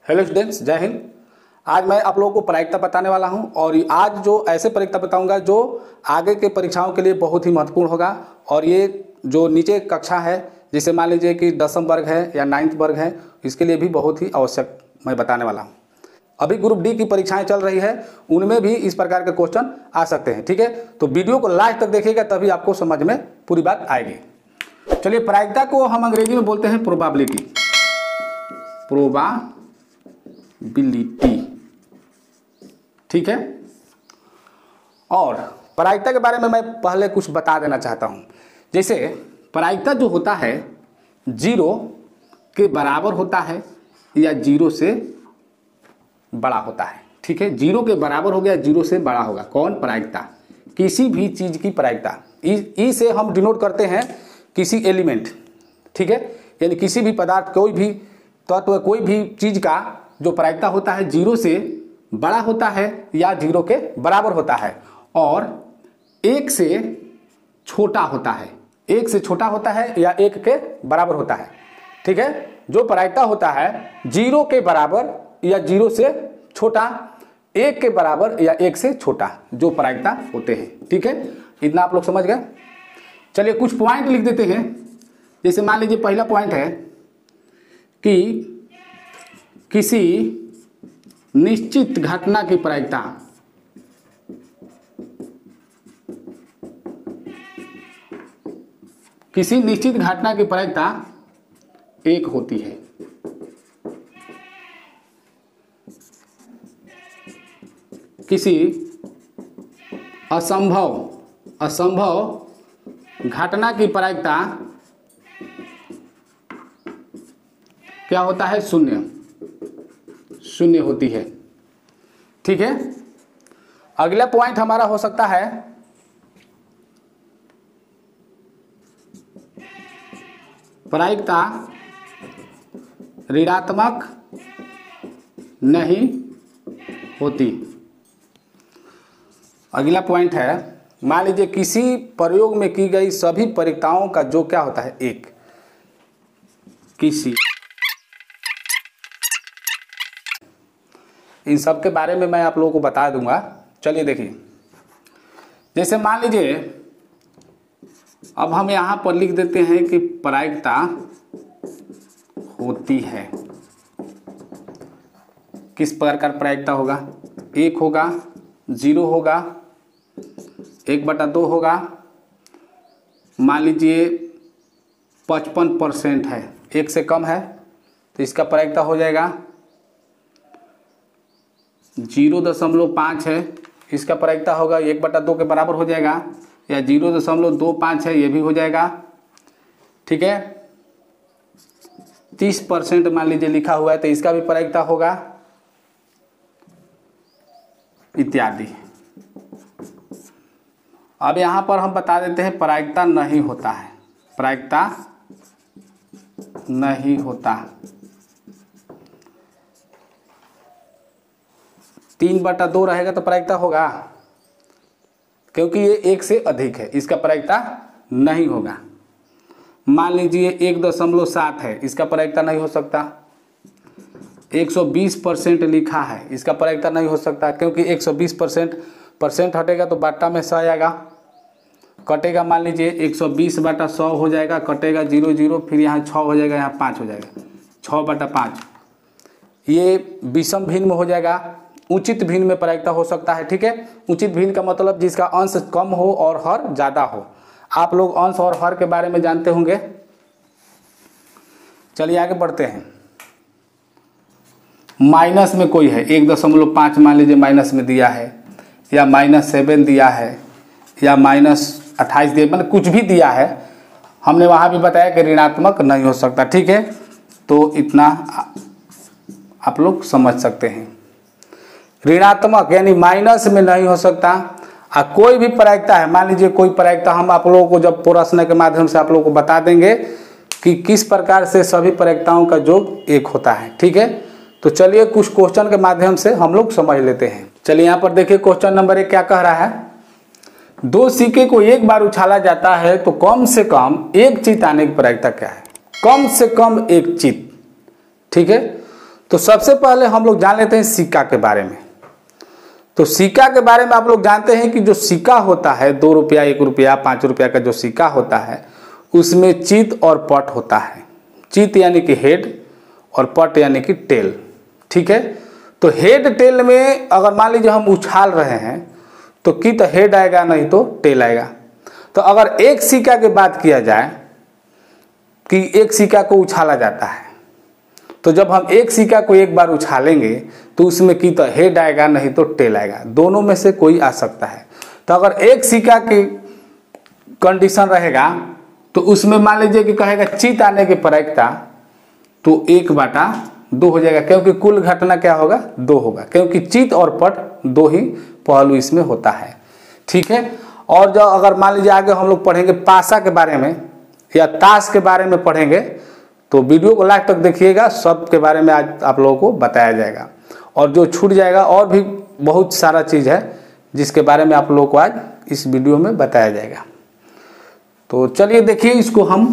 Hello students, जय हिंद। आज मैं आप लोगों को प्रायिकता बताने वाला हूं और आज जो ऐसे प्रायिकता बताऊंगा जो आगे के परीक्षाओं के लिए बहुत ही महत्वपूर्ण होगा। और ये जो नीचे कक्षा है, जैसे मान लीजिए कि 10वीं वर्ग है या 9th वर्ग है, इसके लिए भी बहुत ही आवश्यक मैं बताने वाला हूँ। अभी ग्रुप डी की परीक्षाएं चल रही है, उनमें भी इस प्रकार के क्वेश्चन आ सकते हैं। ठीक है, तो वीडियो को लास्ट तक देखिएगा, तभी आपको समझ में पूरी बात आएगी। चलिए, प्रायिकता को हम अंग्रेजी में बोलते हैं प्रोबेबिलिटी। प्रोबेबिलिटी, ठीक है। और प्रायिकता के बारे में मैं पहले कुछ बता देना चाहता हूं। जैसे प्रायिकता जो होता है 0 के बराबर होता है या 0 से बड़ा होता है। ठीक है, 0 के बराबर हो गया, 0 से बड़ा होगा। कौन? प्रायिकता। किसी भी चीज की प्रायिकता। ई से हम डिनोट करते हैं किसी एलिमेंट। ठीक है, यानी किसी भी पदार्थ, कोई भी तत्व, कोई भी चीज का जो प्रायिकता होता है 0 से बड़ा होता है या 0 के बराबर होता है और 1 से छोटा होता है। 1 से छोटा होता है या 1 के बराबर होता है। ठीक है, जो प्रायिकता होता है 0 के बराबर या 0 से छोटा, 1 के बराबर या 1 से छोटा, जो प्रायिकता होते हैं। ठीक है, इतना आप लोग समझ गए। चलिए कुछ पॉइंट लिख देते हैं। जैसे मान लीजिए पहला पॉइंट है कि किसी निश्चित घटना की प्रायिकता किसी निश्चित घटना की प्रायिकता 1 होती है। किसी असंभव घटना की प्रायिकता क्या होता है? 0 होती है। ठीक है, अगला पॉइंट हमारा हो सकता है प्रायिकता ऋणात्मक नहीं होती। अगला पॉइंट है, मान लीजिए किसी प्रयोग में की गई सभी प्रायिकताओं का जो क्या होता है? 1। किसी, इन सब के बारे में मैं आप लोगों को बता दूंगा। चलिए देखिए, जैसे मान लीजिए अब हम यहां पर लिख देते हैं कि प्रायिकता होती है। किस प्रकार प्रायिकता होगा? 1 होगा, 0 होगा, 1/2 होगा। मान लीजिए 55% है, 1 से कम है, तो इसका प्रायिकता हो जाएगा 0.5 है, इसका प्रायिकता होगा 1/2 के बराबर हो जाएगा, या 0.25 है, ये भी हो जाएगा। ठीक है, 30% मान लीजिए लिखा हुआ है, तो इसका भी प्रायिकता होगा, इत्यादि। अब यहां पर हम बता देते हैं प्रायिकता नहीं होता है। प्रायिकता नहीं होता, 3/2 रहेगा तो प्रायिकता होगा, क्योंकि ये 1 से अधिक है, इसका प्रायिकता नहीं होगा। मान लीजिए 1.7 है, इसका प्रायिकता नहीं हो सकता। 120% लिखा है, इसका प्रायिकता नहीं हो सकता, क्योंकि 120% हटेगा तो बाटा में 100 आएगा, कटेगा। मान लीजिए 120/100 हो जाएगा, कटेगा 0 0, फिर यहाँ 6 हो जाएगा, यहाँ 5 हो जाएगा, 6/5। ये विषम भिन्न में हो जाएगा। उचित भिन्न में प्रायिकता हो सकता है। ठीक है, उचित भिन्न का मतलब जिसका अंश कम हो और हर ज्यादा हो। आप लोग अंश और हर के बारे में जानते होंगे। चलिए आगे बढ़ते हैं। माइनस में कोई है, 1.5 मान लीजिए माइनस में दिया है, या -7 दिया है, या -28 दिया, मतलब कुछ भी दिया है। हमने वहां भी बताया कि ऋणात्मक नहीं हो सकता। ठीक है, तो इतना आप लोग समझ सकते हैं। ऋणात्मक यानी माइनस में नहीं हो सकता। कोई भी प्रायिकता है, मान लीजिए कोई प्रायिकता, हम आप लोगों को जब प्रश्न के माध्यम से आप लोगों को बता देंगे कि किस प्रकार से सभी प्रायिकताओं का योग 1 होता है। ठीक है, तो चलिए कुछ क्वेश्चन के माध्यम से हम लोग समझ लेते हैं। चलिए यहाँ पर देखिए, क्वेश्चन नंबर 1 क्या कह रहा है? 2 सिक्के को एक बार उछाला जाता है तो कम से कम 1 चित आने की प्रायिकता क्या है? कम से कम 1 चित। ठीक है, तो सबसे पहले हम लोग जान लेते हैं सिक्का के बारे में। तो सिक्का के बारे में आप लोग जानते हैं कि जो सिक्का होता है 2 रुपया, 1 रुपया, 5 रुपया का जो सिक्का होता है उसमें चित और पट होता है। चित यानी कि हेड और पट यानी कि टेल। ठीक है, तो हेड टेल में अगर मान लीजिए हम उछाल रहे हैं तो कि तो हेड आएगा नहीं तो टेल आएगा। तो अगर एक सिक्का की बात किया जाए कि एक सिक्का को उछाला जाता है, तो जब हम एक सिक्का को एक बार उछालेंगे तो उसमें कि तो हेड आएगा नहीं तो टेल आएगा, दोनों में से कोई आ सकता है। तो अगर एक सिक्का की कंडीशन रहेगा तो उसमें मान लीजिए कि कहेगा चित आने की प्रायिकता तो 1/2 हो जाएगा, क्योंकि कुल घटना क्या होगा 2 होगा, क्योंकि चित और पट 2 ही पहलू इसमें होता है। ठीक है, और जो अगर मान लीजिए आगे हम लोग पढ़ेंगे पासा के बारे में या ताश के बारे में पढ़ेंगे तो वीडियो को लास्ट तक देखिएगा, सब के बारे में आज आप लोगों को बताया जाएगा। और जो छूट जाएगा और भी बहुत सारा चीज़ है जिसके बारे में आप लोगों को आज इस वीडियो में बताया जाएगा। तो चलिए देखिए, इसको हम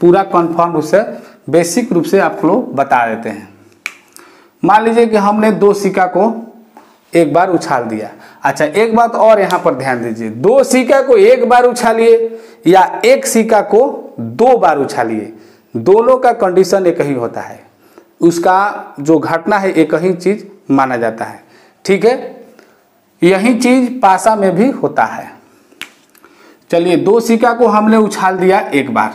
पूरा कन्फर्म रूप से बेसिक रूप से आप लोग बता देते हैं। मान लीजिए कि हमने 2 सिक्का को एक बार उछाल दिया। अच्छा, एक बात और यहाँ पर ध्यान दीजिए, 2 सिक्का को एक बार उछालिए या एक सिक्का को 2 बार उछालिए, दोनों का कंडीशन एक ही होता है, उसका जो घटना है एक ही चीज माना जाता है। ठीक है, यही चीज पासा में भी होता है। चलिए, 2 सिक्का को हमने उछाल दिया एक बार,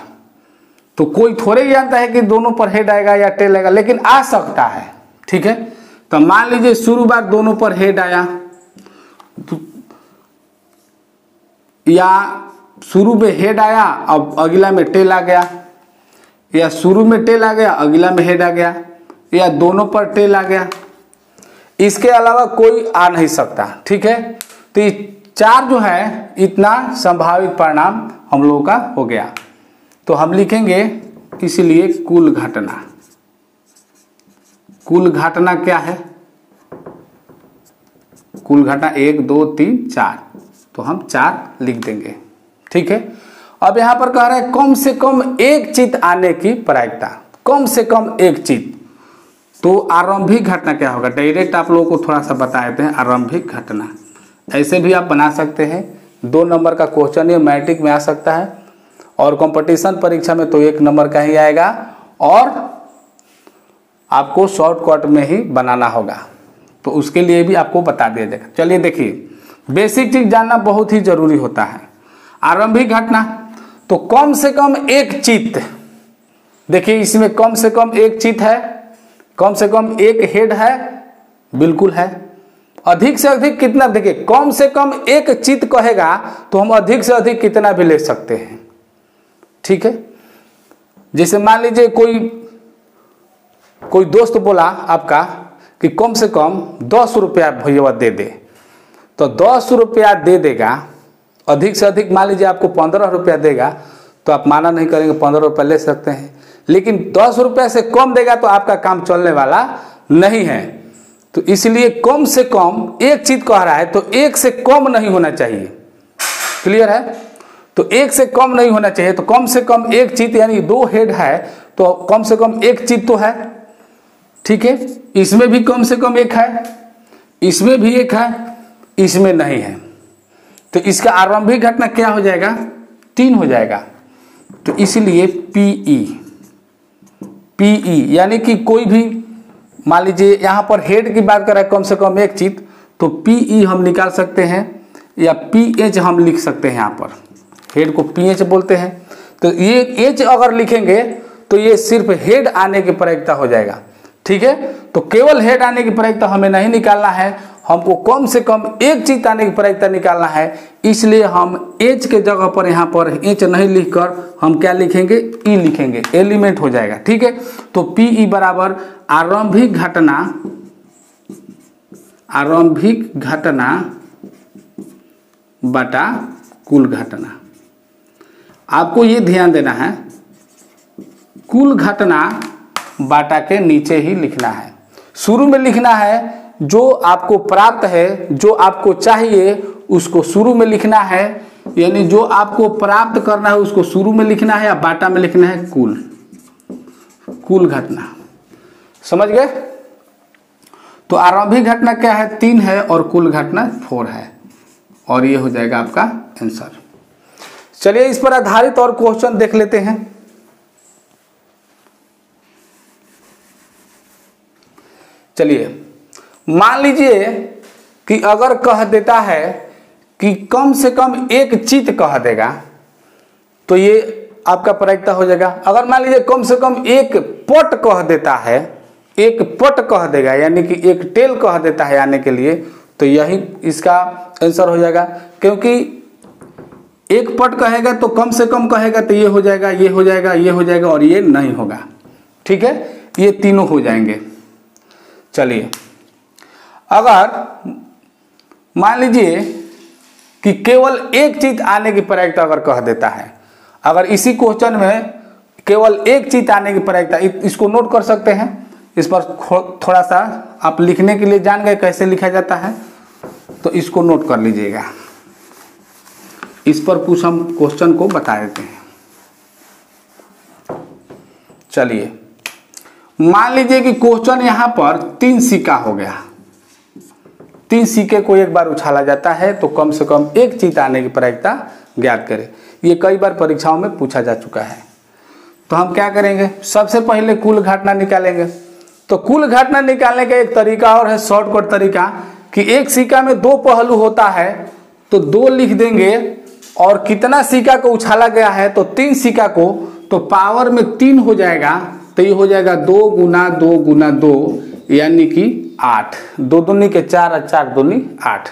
तो कोई थोड़े ही जानता है कि दोनों पर हेड आएगा या टेल आएगा, लेकिन आ सकता है। ठीक है, तो मान लीजिए शुरू बार दोनों पर हेड आया तो, या शुरू में हेड आया अब अगला में टेल आ गया, या शुरू में टेल आ गया अगला में हेड आ गया, या दोनों पर टेल आ गया, इसके अलावा कोई आ नहीं सकता। ठीक है, तो ये 4 जो है इतना संभावित परिणाम हम लोगों का हो गया। तो हम लिखेंगे इसलिए कुल घटना। कुल घटना क्या है? कुल घटना 1 2 3 4, तो हम 4 लिख देंगे। ठीक है, अब यहां पर कह रहा है कम से कम एक चित आने की प्रायिकता, कम से कम एक चित। तो आरंभिक घटना क्या होगा, डायरेक्ट आप लोगों को थोड़ा सा बता देते हैं। आरंभिक घटना ऐसे भी आप बना सकते हैं, 2 नंबर का क्वेश्चन ये मैट्रिक में आ सकता है और कंपटीशन परीक्षा में तो 1 नंबर का ही आएगा, और आपको शॉर्टकट में ही बनाना होगा, तो उसके लिए भी आपको बता दिया जाएगा। चलिए देखिए, बेसिक चीज जानना बहुत ही जरूरी होता है। आरंभिक घटना तो कम से कम एक चित, देखिए इसमें कम से कम एक चित है, कम से कम एक हेड है, बिल्कुल है। अधिक से अधिक कितना, देखिए कम से कम एक चित कहेगा तो हम अधिक से अधिक कितना भी ले सकते हैं। ठीक है, जैसे मान लीजिए कोई दोस्त बोला आपका कि कम से कम 10 रुपया भैया दे दे, तो 10 रुपया दे देगा। अधिक से अधिक मान लीजिए आपको 15 रुपया देगा तो आप माना नहीं करेंगे, 15 रुपया ले सकते हैं, लेकिन 10 रुपया से कम देगा तो आपका काम चलने वाला नहीं है। तो इसलिए कम से कम एक चीज कह रहा है तो 1 से कम नहीं होना चाहिए। क्लियर है, तो 1 से कम नहीं होना चाहिए, तो कम से कम एक चित यानी 2 हेड है तो कम से कम एक चित तो है। ठीक है, इसमें भी कम से कम 1 है, इसमें भी 1 है, इसमें नहीं है, तो इसका आरंभिक घटना क्या हो जाएगा, 3 हो जाएगा। तो इसलिए पीई यानी कि कोई भी मान लीजिए यहाँ पर हेड की बात कर रहा है कम से कम एक चित, तो पीई हम निकाल सकते हैं या पीएच हम लिख सकते हैं। यहाँ पर हेड को पीएच बोलते हैं, तो ये एच अगर लिखेंगे तो ये सिर्फ हेड आने की प्रायिकता हो जाएगा। ठीक है, तो केवल हेड आने की प्रायिकता हमें नहीं निकालना है, हमको कम से कम एक चित आने की प्रायिकता निकालना है। इसलिए हम एच के जगह पर यहाँ पर एच नहीं लिखकर हम क्या लिखेंगे, ई लिखेंगे, एलिमेंट हो जाएगा। ठीक है, तो पीई बराबर आरंभिक घटना बटा कुल घटना। आपको ये ध्यान देना है, कुल घटना बाटा के नीचे ही लिखना है, शुरू में लिखना है। जो आपको प्राप्त है, जो आपको चाहिए उसको शुरू में लिखना है, यानी जो आपको प्राप्त करना है उसको शुरू में लिखना है, या बाटा में लिखना है कुल घटना। समझ गए? तो आरंभिक घटना क्या है, 3 है और कुल घटना 4 है, और ये हो जाएगा आपका आंसर। चलिए इस पर आधारित और क्वेश्चन देख लेते हैं। चलिए मान लीजिए कि अगर कह देता है कि कम से कम एक चित कह देगा तो ये आपका प्रायिकता हो जाएगा। अगर मान लीजिए कम से कम एक पट कह देता है, एक पट कह देगा यानी कि एक टेल कह देता है आने के लिए, तो यही इसका आंसर हो जाएगा। क्योंकि एक पट कहेगा तो कम से कम कहेगा तो ये हो जाएगा, ये हो जाएगा, ये हो जाएगा और ये नहीं होगा। ठीक है, ये तीनों हो जाएंगे। चलिए अगर मान लीजिए कि केवल एक चीज आने की प्रायिकता अगर कह देता है, अगर इसी क्वेश्चन में केवल एक चीज आने की प्रायिकता, इसको नोट कर सकते हैं। इस पर थोड़ा सा आप लिखने के लिए जान गए कैसे लिखा जाता है, तो इसको नोट कर लीजिएगा। इस पर कुछ हम क्वेश्चन को बता देते हैं। चलिए मान लीजिए कि क्वेश्चन यहां पर 3 सिक्का हो गया, 3 सिक्के को एक बार उछाला जाता है तो कम से कम एक चीज आने की प्रायिकता ज्ञात करें। ये कई बार परीक्षाओं में पूछा जा चुका है। तो हम क्या करेंगे, सबसे पहले कुल घटना निकालेंगे। तो कुल घटना निकालने का एक तरीका और है, शॉर्टकट तरीका, कि एक सिक्का में 2 पहलू होता है तो 2 लिख देंगे, और कितना सिक्का को उछाला गया है तो 3 सिक्का को, तो पावर में 3 हो जाएगा, तो ये हो जाएगा 2 गुना 2 गुना 2 यानी कि 8। 2 दूनी के 4 और 4 दूनी 8,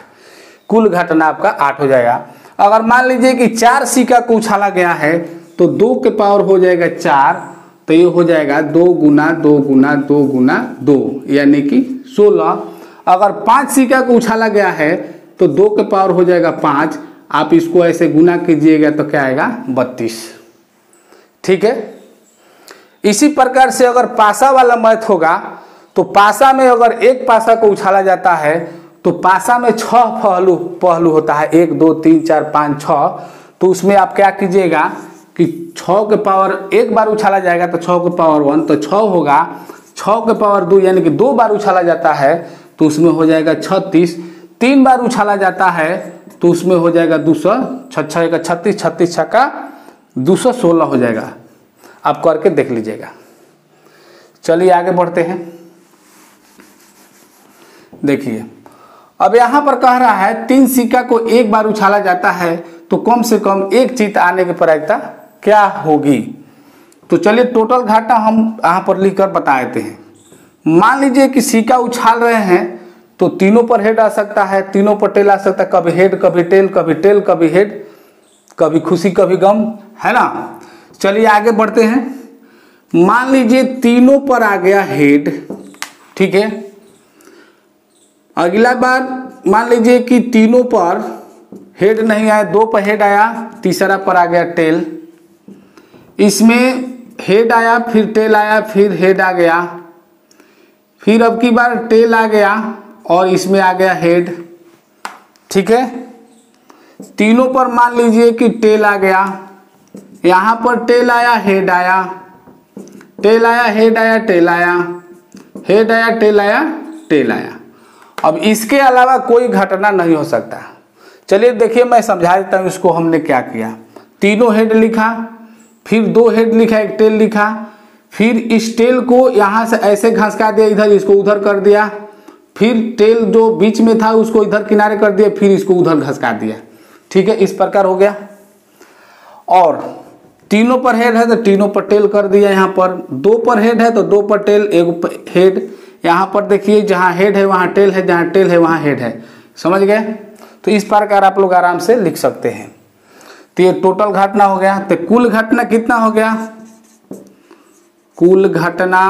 कुल घटना आपका 8 हो जाएगा। अगर मान लीजिए कि 4 सिक्का को उछाला गया है तो 2 के पावर हो जाएगा 4, तो ये हो जाएगा 2 गुना 2 गुना 2 गुना 2 यानी कि 16। अगर 5 सिक्का को उछाला गया है तो 2 के पावर हो जाएगा 5, आप इसको ऐसे गुना कीजिएगा तो क्या आएगा 32। ठीक है, इसी प्रकार से अगर पासा वाला मैथ होगा तो पासा में अगर एक पासा को उछाला जाता है तो पासा में 6 पहलू होता है, 1 2 3 4 5 6। तो उसमें आप क्या कीजिएगा कि 6 के पावर एक बार उछाला जाएगा तो 6 के पावर 1 तो 6 होगा, 6 के पावर 2 यानी कि 2 बार उछाला जाता है तो उसमें हो जाएगा 36। 3 बार उछाला जाता है तो उसमें हो जाएगा 200, 6 का 36, 36 का 216 हो जाएगा। आप करके देख लीजिएगा। चलिए आगे बढ़ते हैं। देखिए अब यहां पर कह रहा है 3 सिक्का को एक बार उछाला जाता है तो कम से कम एक चित आने की प्रायिकता क्या होगी। तो चलिए टोटल घटना हम यहां पर लिखकर बता देते हैं। मान लीजिए कि सिक्का उछाल रहे हैं तो तीनों पर हेड आ सकता है, तीनों पर टेल आ सकता है, कभी हेड कभी टेल, कभी टेल कभी हेड, कभी खुशी कभी गम, है ना। चलिए आगे बढ़ते हैं। मान लीजिए तीनों पर आ गया हेड, ठीक है। अगला बार मान लीजिए कि तीनों पर हेड नहीं आया, 2 पर हेड आया, तीसरा पर आ गया टेल। इसमें हेड आया, फिर टेल आया, फिर हेड आ गया, फिर अब की बार टेल आ गया और इसमें आ गया हेड। ठीक है, तीनों पर मान लीजिए कि टेल आ गया, यहां पर टेल आया, हेड आया, टेल आया, हेड आया, टेल आया, हेड आया, टेल आया, टेल आया। अब इसके अलावा कोई घटना नहीं हो सकता। चलिए देखिए मैं समझा देता हूं इसको हमने क्या किया। तीनों हेड लिखा, फिर 2 हेड लिखा, एक टेल लिखा, फिर इस टेल को यहां से ऐसे घसका दिया, इधर इसको उधर कर दिया, फिर टेल जो बीच में था उसको इधर किनारे कर दिया, फिर इसको उधर घसका दिया। ठीक है, इस प्रकार हो गया। और तीनों पर हेड है तो तीनों पर टेल कर दिया। यहाँ पर 2 पर हेड है तो 2 पर टेल, 1 हेड। यहाँ पर देखिए जहाँ हेड है वहाँ टेल है, जहाँ टेल है वहाँ हेड है। समझ गए। तो इस प्रकार आप लोग आराम से लिख सकते हैं। तो ये टोटल घटना हो गया। तो कुल घटना कितना हो गया, कुल घटना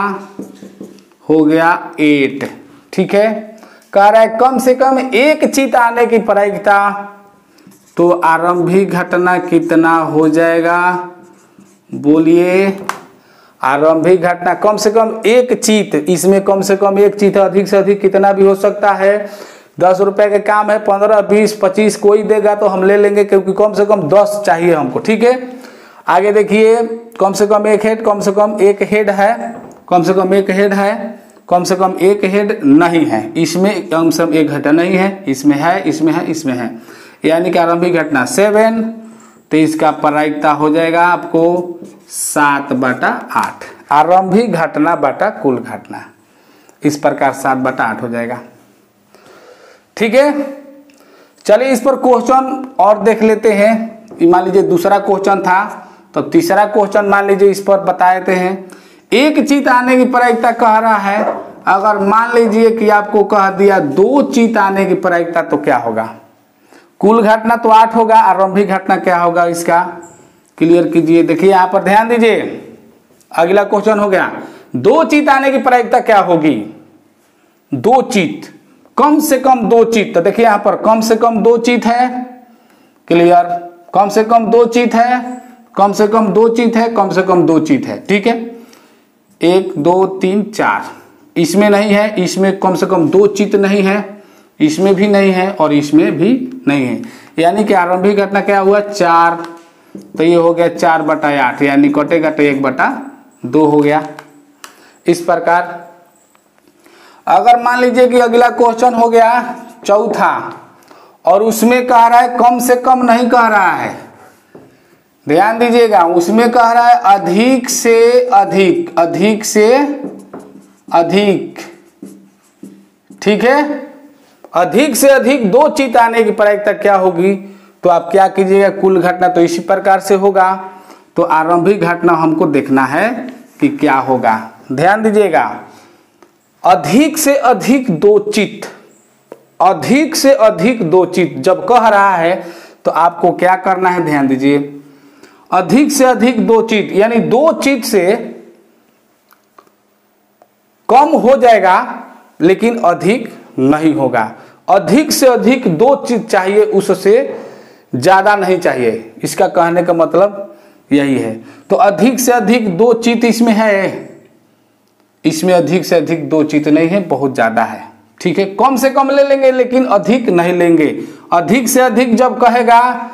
हो गया 8। ठीक है, कह रहा है कम से कम एक चित आने की प्रायिकता, तो आरंभिक घटना कितना हो जाएगा, बोलिए। आरंभिक घटना कम से कम एक चित, इसमें कम से कम एक चित है, अधिक से अधिक कितना भी हो सकता है। 10 रुपए के काम है, 15 20 25 कोई देगा तो हम ले लेंगे, क्योंकि कम से कम 10 चाहिए हमको। ठीक है, आगे देखिए, कम से कम एक हेड, कम से कम एक हेड है, कम से कम एक हेड है, कम से कम एक हेड नहीं है, इसमें कम से कम एक घटना नहीं है, इसमें है, इसमें है, इसमें है, यानी कि आरंभिक घटना 7, तो इसका प्रायिकता हो जाएगा आपको 7/8, आरंभिक घटना बटा कुल घटना, इस प्रकार 7/8 हो जाएगा। ठीक है, चलिए इस पर क्वेश्चन और देख लेते हैं। मान लीजिए दूसरा क्वेश्चन था, तो तीसरा क्वेश्चन मान लीजिए इस पर बता देते हैं। एक चित आने की प्रायिकता कह रहा है, अगर मान लीजिए कि आपको कह दिया 2 चित आने की प्रायिकता, तो क्या होगा? कुल घटना तो 8 होगा, आरंभिक घटना क्या होगा इसका क्लियर कीजिए। देखिए यहाँ पर ध्यान दीजिए, अगला क्वेश्चन हो गया 2 चित आने की प्रायिकता क्या होगी? 2 चित, कम से कम 2 चित, तो देखिए यहाँ पर कम से कम 2 चित है, क्लियर, कम से कम 2 चित है, कम से कम 2 चित है, कम से कम 2 चित है। ठीक है, 1 2 3 4, इसमें नहीं है, इसमें कम से कम 2 चित नहीं है, इसमें भी नहीं है और इसमें भी नहीं है, यानी कि आरंभिक घटना क्या हुआ? 4, तो ये हो गया 4/8, यानी कटेगा तो 1/2 हो गया। इस प्रकार अगर मान लीजिए कि अगला क्वेश्चन हो गया चौथा, और उसमें कह रहा है कम से कम नहीं कह रहा है, ध्यान दीजिएगा, उसमें कह रहा है अधिक से अधिक, अधिक से अधिक। ठीक है, अधिक से अधिक 2 चित आने की प्रायिकता क्या होगी? तो आप क्या कीजिएगा, कुल घटना तो इसी प्रकार से होगा, तो आरंभिक घटना हमको देखना है कि क्या होगा। ध्यान दीजिएगा, अधिक से अधिक 2 चित, अधिक से अधिक 2 चित जब कह रहा है तो आपको क्या करना है? ध्यान दीजिए, अधिक से अधिक 2 चित, यानी 2 चित से कम हो जाएगा लेकिन अधिक नहीं होगा। अधिक से अधिक 2 चित चाहिए, उससे ज्यादा नहीं चाहिए, इसका कहने का मतलब यही है। तो अधिक से अधिक 2 चित इसमें है, इसमें अधिक से अधिक 2 चित नहीं है, बहुत ज्यादा है। ठीक है, कम से कम ले लेंगे लेकिन अधिक नहीं लेंगे। अधिक से अधिक जब कहेगा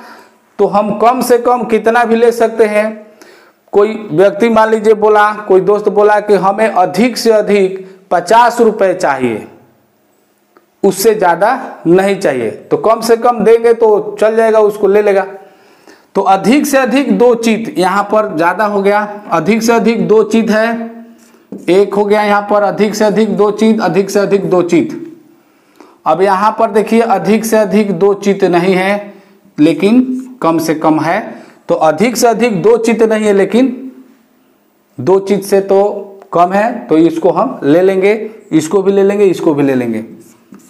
तो हम कम से कम कितना भी ले सकते हैं। कोई व्यक्ति मान लीजिए बोला, कोई दोस्त बोला कि हमें अधिक से अधिक 50 रुपए चाहिए, उससे ज्यादा नहीं चाहिए, तो कम से कम देंगे तो चल जाएगा, उसको ले लेगा। तो अधिक से अधिक 2 चित, यहाँ पर ज्यादा हो गया, अधिक से अधिक 2 चित है, एक हो गया यहाँ पर अधिक से अधिक 2 चित, अधिक से अधिक 2 चित। अब यहाँ पर देखिए अधिक से अधिक 2 चित नहीं है लेकिन कम से कम है, तो अधिक से अधिक 2 चित नहीं है लेकिन 2 चित से तो कम है, तो इसको हम ले लेंगे, इसको भी ले लेंगे, इसको भी ले लेंगे।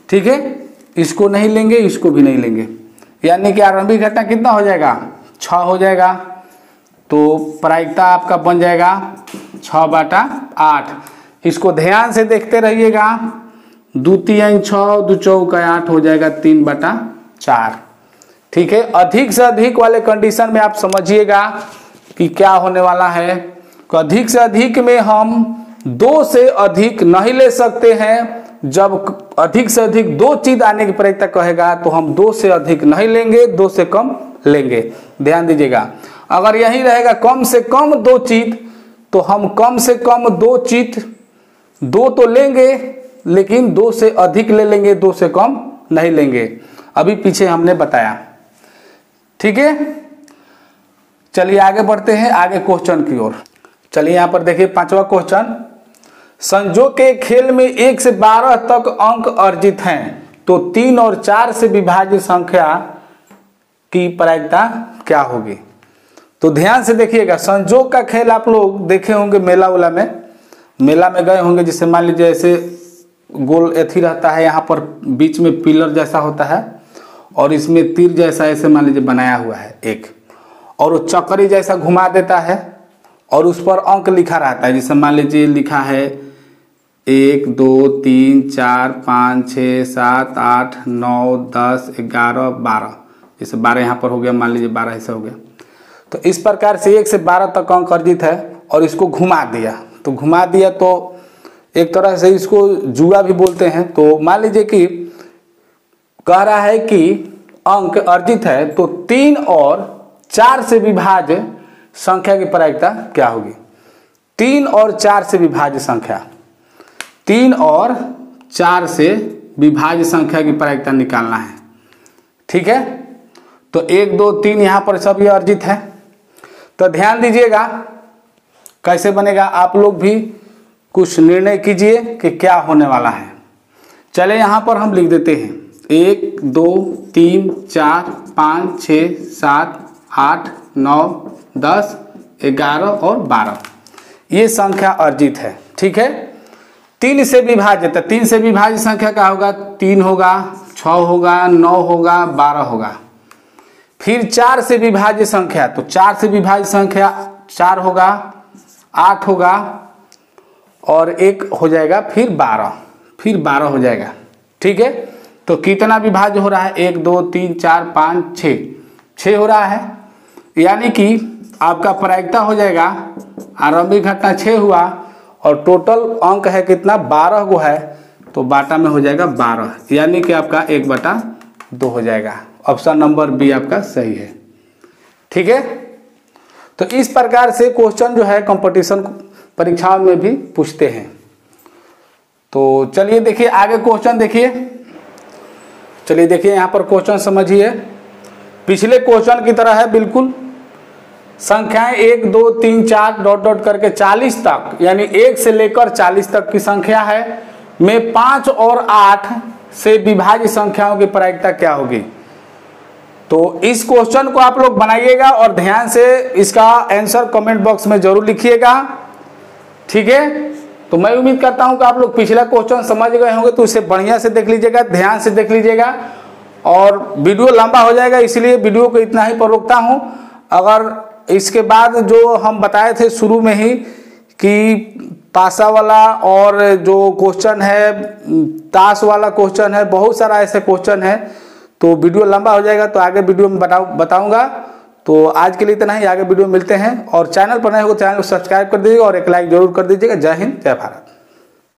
ठीक है, इसको नहीं लेंगे, इसको भी नहीं लेंगे, यानी कि आरंभिक घटना कितना हो जाएगा? 6 हो जाएगा। तो प्रायिकता आपका बन जाएगा 6/8। इसको ध्यान से देखते रहिएगा, 2 3 6, 2 4 8 हो जाएगा 3/4। ठीक है, अधिक से अधिक वाले कंडीशन में आप समझिएगा कि क्या होने वाला है। तो अधिक से अधिक में हम 2 से अधिक नहीं ले सकते हैं। जब अधिक से अधिक 2 चित आने की प्रायिकता कहेगा तो हम 2 से अधिक नहीं लेंगे, 2 से कम लेंगे। ध्यान दीजिएगा, अगर यही रहेगा कम से कम 2 चित, तो हम कम से कम 2 चित 2 तो लेंगे लेकिन 2 से अधिक ले लेंगे, 2 से कम नहीं लेंगे। अभी पीछे हमने बताया। ठीक है, चलिए आगे बढ़ते हैं, आगे क्वेश्चन की ओर। चलिए यहाँ पर देखिए 5वां क्वेश्चन, संजोग के खेल में 1 से 12 तक अंक अर्जित हैं, तो 3 और 4 से विभाज्य संख्या की प्रायिकता क्या होगी? तो ध्यान से देखिएगा, संजोग का खेल आप लोग देखे होंगे मेला उला में, मेला में गए होंगे, जिससे मान लीजिए ऐसे गोल एथी रहता है, यहाँ पर बीच में पिलर जैसा होता है और इसमें तीर जैसा ऐसे मान लीजिए बनाया हुआ है एक, और वो चक्री जैसा घुमा देता है और उस पर अंक लिखा रहता है। जैसे मान लीजिए लिखा है 1 2 3 4 5 6 7 8 9 10 11 12, जैसे 12 यहाँ पर हो गया, मान लीजिए 12 ऐसा हो गया। तो इस प्रकार से 1 से 12 तक अंक अर्जित है और इसको घुमा दिया, तो घुमा दिया तो एक तरह से इसको जुआ भी बोलते हैं। तो मान लीजिए कि कह रहा है कि अंक अर्जित है, तो 3 और 4 से विभाज्य संख्या की प्रायिकता क्या होगी? 3 और 4 से विभाज्य संख्या, 3 और 4 से विभाज्य संख्या की प्रायिकता निकालना है। ठीक है, तो 1 2 3 यहाँ पर सब ये अर्जित है। तो ध्यान दीजिएगा कैसे बनेगा, आप लोग भी कुछ निर्णय कीजिए कि क्या होने वाला है। चले यहाँ पर हम लिख देते हैं 1 2 3 4 5 6 7 8 9 10 11 और 12 ये संख्या अर्जित है। ठीक है, 3 से विभाजित, 3 से विभाजित संख्या क्या होगा, 3 होगा, 6 होगा, 9 होगा, 12 होगा। फिर 4 से विभाज्य संख्या, तो 4 से विभाज्य संख्या 4 होगा, 8 होगा और 1 हो जाएगा, फिर 12 हो जाएगा। ठीक है, तो कितना विभाज्य हो रहा है, 1 2 3 4 5 6 हो रहा है। यानी कि आपका प्रायिकता हो जाएगा, आरंभिक घटना 6 हुआ और टोटल अंक है कितना, 12 को है, तो बाटा में हो जाएगा 12, यानी कि आपका 1/2 हो जाएगा। ऑप्शन नंबर बी आपका सही है। ठीक है, तो इस प्रकार से क्वेश्चन जो है कंपटीशन परीक्षाओं में भी पूछते हैं। तो चलिए देखिए आगे क्वेश्चन देखिए, चलिए देखिए यहाँ पर क्वेश्चन समझिए। पिछले क्वेश्चन की तरह है बिल्कुल, संख्याएं 1 2 3 4 डॉट डॉट करके 40 तक, यानी 1 से लेकर 40 तक की संख्या है में 5 और 8 से विभाज्य संख्याओं की प्रायिकता क्या होगी। तो इस क्वेश्चन को आप लोग बनाइएगा और ध्यान से इसका आंसर कमेंट बॉक्स में जरूर लिखिएगा। ठीक है, तो मैं उम्मीद करता हूं कि आप लोग पिछला क्वेश्चन समझ गए होंगे, तो इसे बढ़िया से देख लीजिएगा, ध्यान से देख लीजिएगा। और वीडियो लंबा हो जाएगा, इसलिए वीडियो को इतना ही पर रोकता हूं। अगर इसके बाद जो हम बताए थे शुरू में ही कि पासा वाला और जो क्वेश्चन है ताश वाला क्वेश्चन है, बहुत सारा ऐसे क्वेश्चन है, तो वीडियो लंबा हो जाएगा, तो आगे वीडियो में बताऊंगा। तो आज के लिए इतना ही, आगे वीडियो में मिलते हैं। और चैनल पर नए हो तो चैनल को सब्सक्राइब कर दीजिएगा और एक लाइक जरूर कर दीजिएगा। जय हिंद, जय भारत।